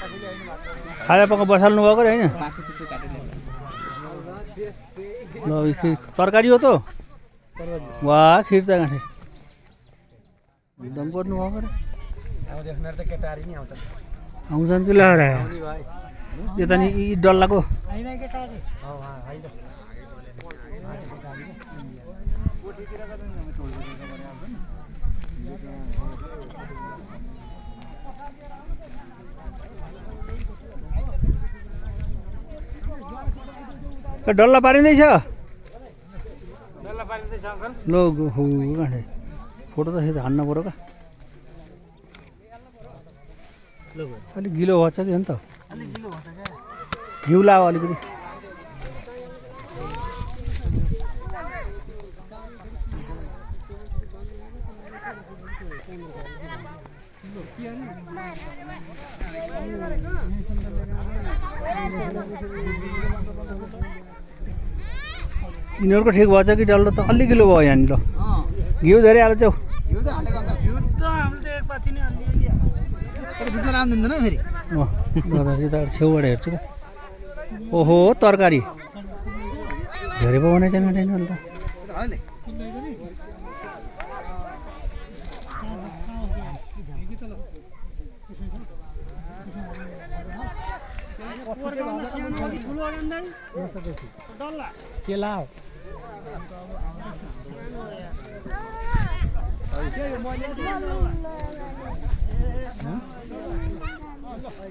खाजा पक्का बसाल्नु भएको होइन ल तरकारी हो त वाह खिर त गाँठे एकदम गर्नु भएको रे आउँछन् कि लगाएर यो त नि यी डल्लाको डल्ला पारिँदैछ ल हो गाँठे फोटो त हान्न पऱ्यो क्या अलिक गिलो भएछ कि अन्त घिउ लाओ अलिकति यिनीहरूको ठिक भएछ कि डल्लो त अलि गिलो भयो यहाँनिर ल घिउ धेरै हाल्छ छेउबाट हेर्छु क्या ओहो तरकारी धेरै पो बनाइछ नि अन्त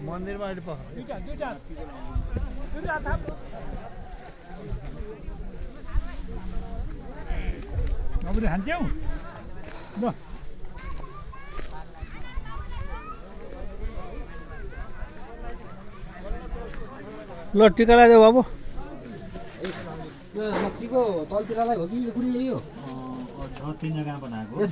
मन्दिरमा अहिले हान्छौ ल टिका लगाइदेऊ बाबु यो मक्कीको तलतिरलाई हो कि कुनै यो 6-3 जग्गा बनाएको